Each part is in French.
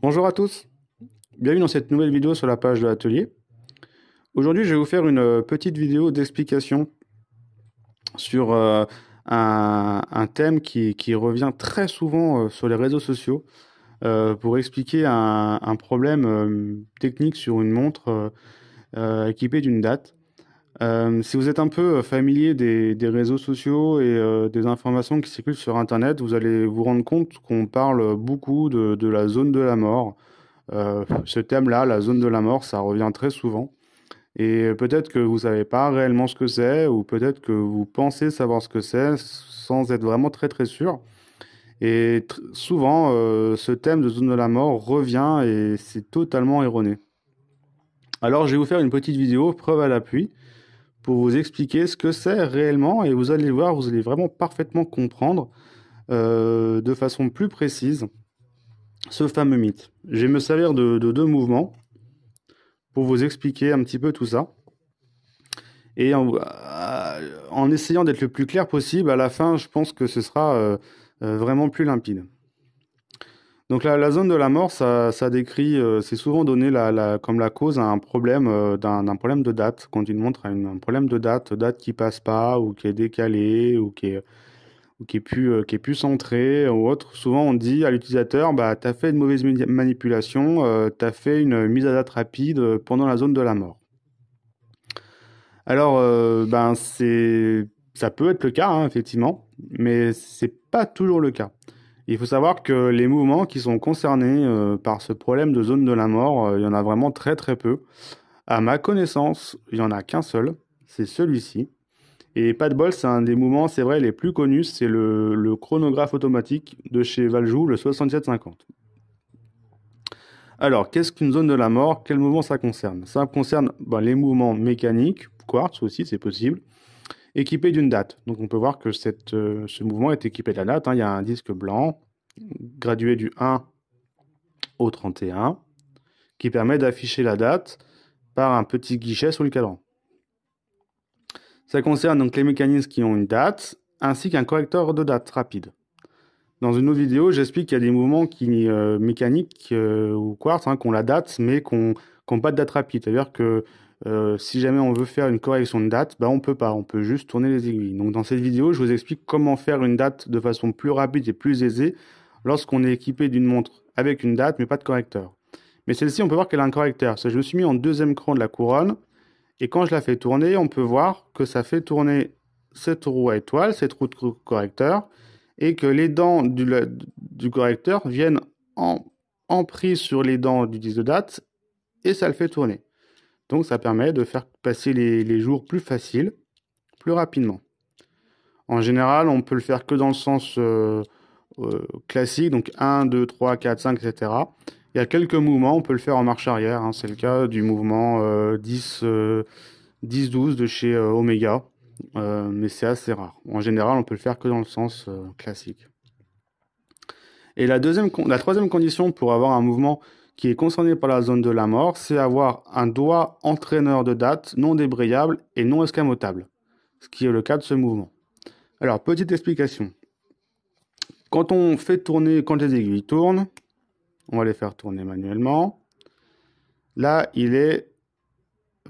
Bonjour à tous, bienvenue dans cette nouvelle vidéo sur la page de l'atelier. Aujourd'hui, je vais vous faire une petite vidéo d'explication sur un thème qui revient très souvent sur les réseaux sociaux pour expliquer un problème technique sur une montre équipée d'une date. Si vous êtes un peu familier des réseaux sociaux et des informations qui circulent sur Internet, vous allez vous rendre compte qu'on parle beaucoup de la zone de la mort. Ce thème-là, la zone de la mort, ça revient très souvent. Et peut-être que vous savez pas réellement ce que c'est, ou peut-être que vous pensez savoir ce que c'est sans être vraiment très très sûr. Et souvent, ce thème de zone de la mort revient et c'est totalement erroné. Alors, je vais vous faire une petite vidéo, preuve à l'appui, pour vous expliquer ce que c'est réellement, et vous allez voir, vous allez vraiment parfaitement comprendre de façon plus précise ce fameux mythe. Je vais me servir de deux mouvements pour vous expliquer un petit peu tout ça. Et en essayant d'être le plus clair possible, à la fin, je pense que ce sera vraiment plus limpide. Donc la zone de la mort, ça décrit, c'est souvent donné comme la cause à un problème, d'un problème de date. Quand une montre a un problème de date qui passe pas, ou qui est décalée, ou qui est plus centrée, ou autre, souvent on dit à l'utilisateur, bah, tu as fait une mauvaise manipulation, tu as fait une mise à date rapide pendant la zone de la mort. Alors, ben, ça peut être le cas, hein, effectivement, mais c'est pas toujours le cas. Il faut savoir que les mouvements qui sont concernés par ce problème de zone de la mort, il y en a vraiment très très peu. À ma connaissance, il n'y en a qu'un seul, c'est celui-ci. Et pas de bol, c'est un des mouvements, c'est vrai, les plus connus, c'est le chronographe automatique de chez Valjoux, le 6750. Alors, qu'est-ce qu'une zone de la mort? Quel mouvement ça concerne? Ça concerne les mouvements mécaniques, quartz aussi, c'est possible, équipés d'une date. Donc on peut voir que ce mouvement est équipé de la date, hein. Il y a un disque blanc, gradué du 1 au 31, qui permet d'afficher la date par un petit guichet sur le cadran. Ça concerne donc les mécanismes qui ont une date, ainsi qu'un correcteur de date rapide. Dans une autre vidéo, j'explique qu'il y a des mouvements mécaniques ou quartz qui ont la date, mais qui n'ont pas de date rapide. C'est-à-dire que si jamais on veut faire une correction de date, on peut pas, on peut juste tourner les aiguilles. Donc dans cette vidéo, je vous explique comment faire une date de façon plus rapide et plus aisée lorsqu'on est équipé d'une montre avec une date, mais pas de correcteur. Mais celle-ci, on peut voir qu'elle a un correcteur. Je me suis mis en deuxième cran de la couronne, et quand je la fais tourner, on peut voir que ça fait tourner cette roue à étoile, cette roue de correcteur, et que les dents du correcteur viennent en prise sur les dents du disque de date, et ça le fait tourner. Donc ça permet de faire passer les jours plus faciles, plus rapidement. En général, on peut le faire que dans le sens classique, donc 1, 2, 3, 4, 5, etc. Il y a quelques mouvements, on peut le faire en marche arrière, hein. C'est le cas du mouvement 10-12 de chez Omega, mais c'est assez rare. En général, on peut le faire que dans le sens classique. Et la troisième condition pour avoir un mouvement qui est concerné par la zone de la mort, c'est avoir un doigt entraîneur de date non débrayable et non escamotable, ce qui est le cas de ce mouvement. Alors, petite explication. Quand les aiguilles tournent, on va les faire tourner manuellement. Là, il est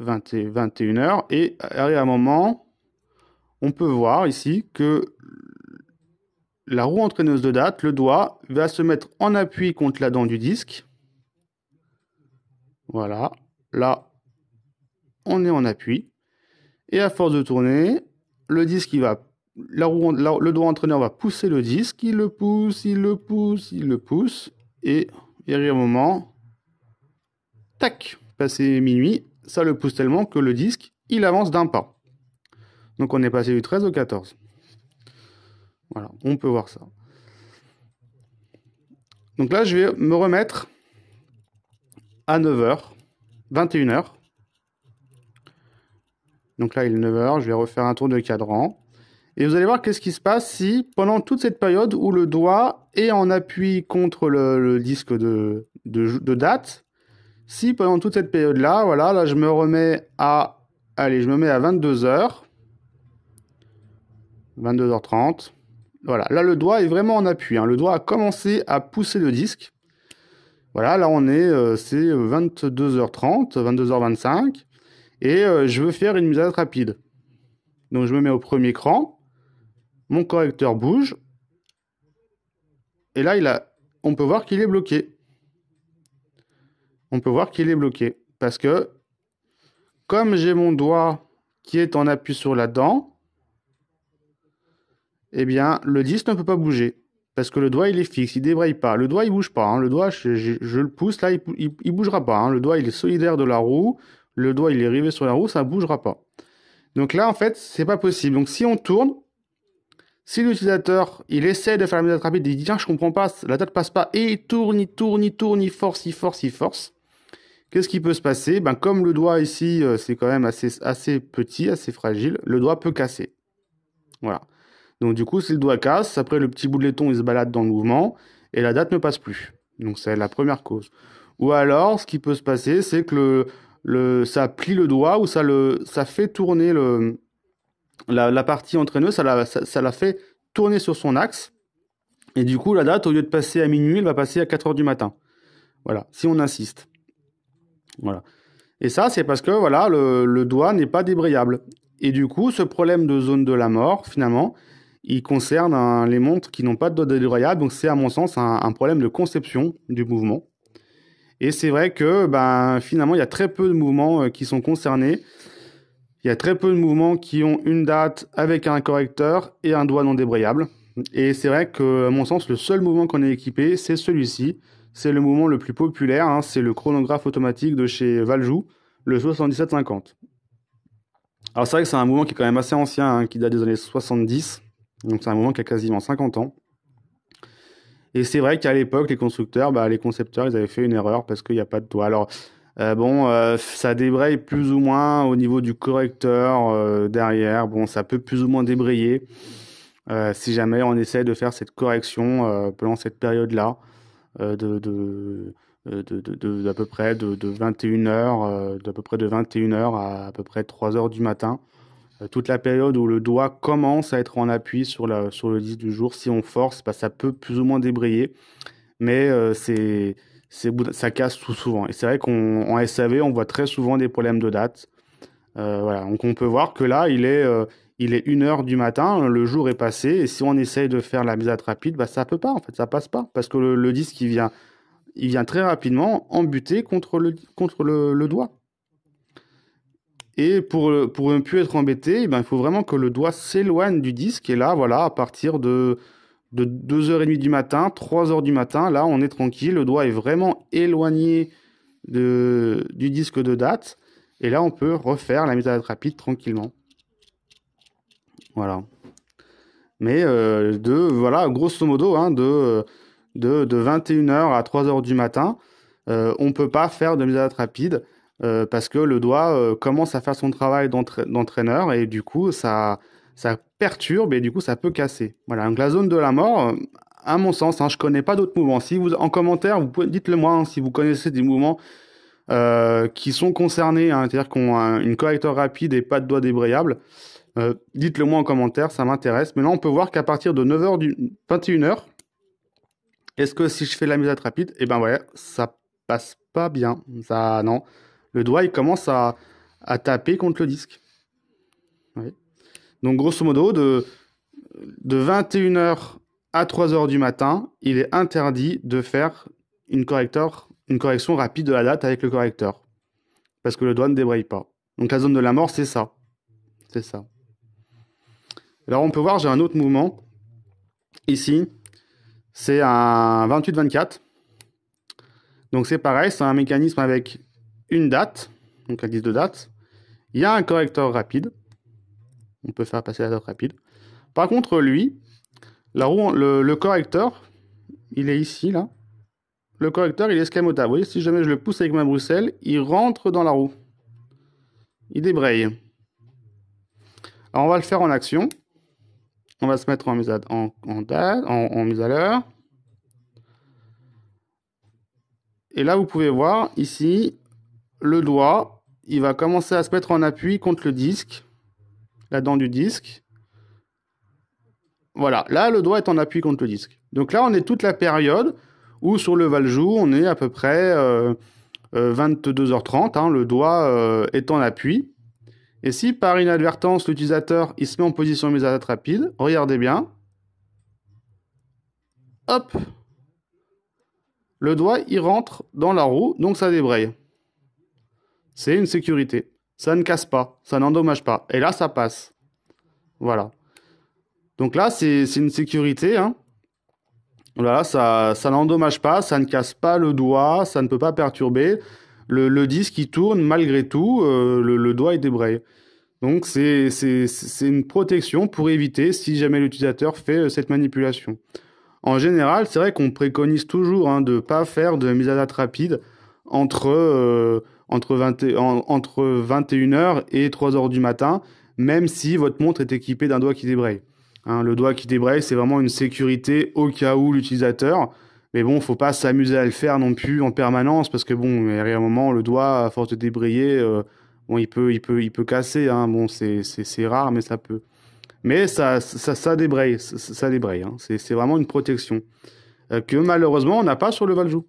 21h et à un moment, on peut voir ici que la roue entraîneuse de date, le doigt, va se mettre en appui contre la dent du disque. Voilà, là, on est en appui. Et à force de tourner, le disque, le doigt entraîneur va pousser le disque, il le pousse, il le pousse, il le pousse. Et il arrive un moment, tac, passé minuit, ça le pousse tellement que le disque, il avance d'un pas. Donc on est passé du 13 au 14. Voilà, on peut voir ça. Donc là, je vais me remettre à 9h, 21h. Donc là, il est 9h, je vais refaire un tour de cadran. Et vous allez voir qu'est-ce qui se passe si, pendant toute cette période où le doigt est en appui contre le disque de date, si pendant toute cette période-là, voilà, là je me remets à, allez, je me mets à 22h, 22h30, voilà, là le doigt est vraiment en appui, hein. Le doigt a commencé à pousser le disque. Voilà, là on est, c'est 22h30, 22h25, et je veux faire une mise à date rapide. Donc je me mets au premier cran, mon correcteur bouge, et là on peut voir qu'il est bloqué. On peut voir qu'il est bloqué, parce que comme j'ai mon doigt qui est en appui sur la dent, eh bien le disque ne peut pas bouger. Parce que le doigt il est fixe, il débraye pas. Le doigt il bouge pas, hein. Le doigt, je le pousse, là il bougera pas, hein. Le doigt il est solidaire de la roue, le doigt il est rivé sur la roue, ça bougera pas. Donc là en fait c'est pas possible. Donc si on tourne, si l'utilisateur il essaie de faire la mise à date rapide, il dit tiens je comprends pas, la date passe pas, et il tourne, il tourne, il tourne, il force, il force, il force. Qu'est-ce qui peut se passer? Ben, comme le doigt ici c'est quand même assez petit, assez fragile, le doigt peut casser. Voilà. Donc du coup, si le doigt casse, après le petit bout de laiton il se balade dans le mouvement et la date ne passe plus. Donc c'est la première cause. Ou alors, ce qui peut se passer, c'est que ça plie le doigt ou ça fait tourner la partie entraîneuse, ça la fait tourner sur son axe. Et du coup, la date, au lieu de passer à minuit, elle va passer à 4 heures du matin. Voilà, si on insiste. Voilà. Et ça, c'est parce que voilà, le doigt n'est pas débrayable. Et du coup, ce problème de zone de la mort, finalement, il concerne les montres qui n'ont pas de doigt débrayable. Donc c'est à mon sens un problème de conception du mouvement. Et c'est vrai que ben, finalement, il y a très peu de mouvements qui sont concernés. Il y a très peu de mouvements qui ont une date avec un correcteur et un doigt non débrayable. Et c'est vrai que, à mon sens, le seul mouvement qu'on est équipé, c'est celui-ci. C'est le mouvement le plus populaire, hein, c'est le chronographe automatique de chez Valjoux, le 7750. Alors c'est vrai que c'est un mouvement qui est quand même assez ancien, hein, qui date des années 70. Donc c'est un mouvement qui a quasiment 50 ans. Et c'est vrai qu'à l'époque, les constructeurs, les concepteurs, ils avaient fait une erreur parce qu'il n'y a pas de doigt. Alors ça débraye plus ou moins au niveau du correcteur derrière. Bon, ça peut plus ou moins débrayer si jamais on essaie de faire cette correction pendant cette période-là d'à peu près de 21h, d'à peu près de 21h à peu près 3h du matin. Toute la période où le doigt commence à être en appui sur le disque du jour, si on force, ça peut plus ou moins débrayer, mais ça casse tout souvent. Et c'est vrai qu'en SAV, on voit très souvent des problèmes de date. Voilà. Donc on peut voir que là, il est 1h du matin, le jour est passé, et si on essaye de faire la mise à date rapide, ça peut pas, en fait, ça passe pas, parce que le disque, il vient très rapidement embuter contre le doigt. Et pour ne plus être embêté, il faut vraiment que le doigt s'éloigne du disque. Et là, voilà, à partir de 2h30 du matin, 3h du matin, là, on est tranquille. Le doigt est vraiment éloigné du disque de date. Et là, on peut refaire la mise à date rapide tranquillement. Voilà. Mais voilà, grosso modo, hein, de 21h à 3h du matin, on ne peut pas faire de mise à date rapide. Parce que le doigt commence à faire son travail d'entraîneur et du coup ça perturbe et du coup ça peut casser. Voilà, donc la zone de la mort, à mon sens, hein, je connais pas d'autres mouvements. Si vous en commentaire, dites-le moi hein, si vous connaissez des mouvements qui sont concernés, hein, c'est-à-dire qu'on a une correcteur rapide et pas de doigt débrayable. Dites-le moi en commentaire, ça m'intéresse. Maintenant, on peut voir qu'à partir de 9h 21h, est-ce que si je fais la mise à date rapide, et ouais, ça passe pas bien. Ça, non. Le doigt, il commence à taper contre le disque. Oui. Donc, grosso modo, de 21h à 3h du matin, il est interdit de faire une correction rapide de la date avec le correcteur. Parce que le doigt ne débraye pas. Donc, la zone de la mort, c'est ça. C'est ça. Alors, on peut voir, j'ai un autre mouvement. Ici, c'est un 28-24. Donc, c'est pareil, c'est un mécanisme avec une date, donc un disque de date. Il y a un correcteur rapide. On peut faire passer la date rapide. Par contre, lui, le correcteur, il est ici, là. Le correcteur, il est escamotable. Vous voyez, si jamais je le pousse avec ma bruxelle, il rentre dans la roue. Il débraye. Alors, on va le faire en action. On va se mettre en mise à l'heure. Et là, vous pouvez voir, ici, le doigt, il va commencer à se mettre en appui contre le disque, la dent du disque. Voilà, là, le doigt est en appui contre le disque. Donc là, on est toute la période Ou sur le Valjoux, on est à peu près 22h30, hein, le doigt est en appui. Et si par inadvertance, l'utilisateur il se met en position mise à date rapide, regardez bien, hop, le doigt il rentre dans la roue, donc ça débraye. C'est une sécurité. Ça ne casse pas, ça n'endommage pas. Et là, ça passe. Voilà. Donc là, c'est une sécurité, hein. Voilà, ça n'endommage pas, ça ne casse pas le doigt, ça ne peut pas perturber. Le disque, il tourne malgré tout, le doigt, il débraye. Donc, c'est une protection pour éviter si jamais l'utilisateur fait cette manipulation. En général, c'est vrai qu'on préconise toujours hein, de ne pas faire de mise à date rapide entre 21h et 3h du matin, même si votre montre est équipée d'un doigt qui débraye. Hein, le doigt qui débraye, c'est vraiment une sécurité au cas où l'utilisateur. Mais bon, faut pas s'amuser à le faire non plus en permanence parce que bon, il y a un moment, le doigt, à force de débrayer, bon, il peut casser. Hein, bon, c'est rare, mais ça peut. Mais ça débraye, ça débraye. Hein, c'est vraiment une protection que malheureusement, on n'a pas sur le Valjoux.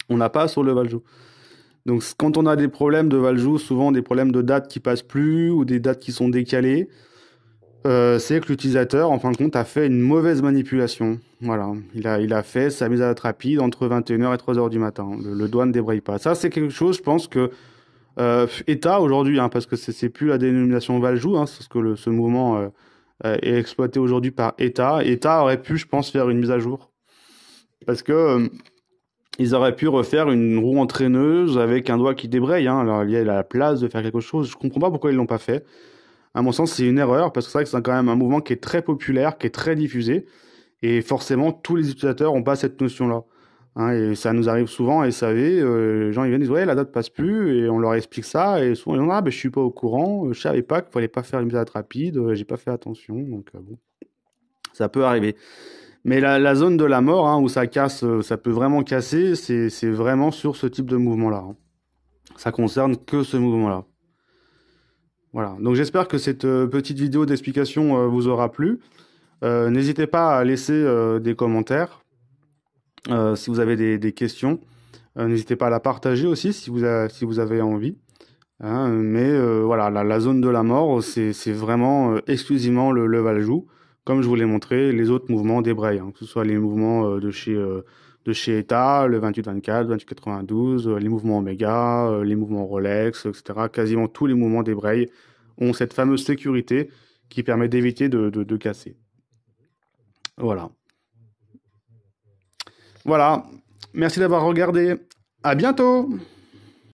On n'a pas sur le Valjoux. Donc, quand on a des problèmes de Valjoux, souvent des problèmes de dates qui passent plus ou des dates qui sont décalées, c'est que l'utilisateur, en fin de compte, a fait une mauvaise manipulation. Voilà, il a fait sa mise à date rapide entre 21h et 3h du matin. Le doigt ne débraye pas. Ça, c'est quelque chose, je pense que ETA aujourd'hui, hein, parce que c'est plus la dénomination Valjoux, hein, parce que ce mouvement est exploité aujourd'hui par ETA. ETA aurait pu, je pense, faire une mise à jour. Parce que ils auraient pu refaire une roue entraîneuse avec un doigt qui débraye. Hein. Alors, il y a la place de faire quelque chose. Je comprends pas pourquoi ils l'ont pas fait. À mon sens, c'est une erreur, parce que c'est vrai que c'est quand même un mouvement qui est très populaire, qui est très diffusé. Et forcément, tous les utilisateurs n'ont pas cette notion-là. Hein, et ça nous arrive souvent, et vous savez, les gens ils viennent et disent ouais, la date passe plus, et on leur explique ça, et souvent ils disent ah, ben, je suis pas au courant, je savais pas qu'il fallait pas faire une mise à date rapide, j'ai pas fait attention, donc bon, ça peut arriver. Mais la zone de la mort, hein, où ça casse, ça peut vraiment casser, c'est vraiment sur ce type de mouvement-là. Hein. Ça concerne que ce mouvement-là. Voilà. Donc j'espère que cette petite vidéo d'explication vous aura plu. N'hésitez pas à laisser des commentaires si vous avez des questions. N'hésitez pas à la partager aussi si vous avez envie. Hein, mais voilà, la zone de la mort, c'est vraiment exclusivement le Valjoux. Comme je vous l'ai montré, les autres mouvements débrayent, hein, que ce soit les mouvements de chez ETA, le 28-24, 28-92, les mouvements Omega, les mouvements Rolex, etc. Quasiment tous les mouvements débrayent ont cette fameuse sécurité qui permet d'éviter de casser. Voilà. Voilà. Merci d'avoir regardé. À bientôt!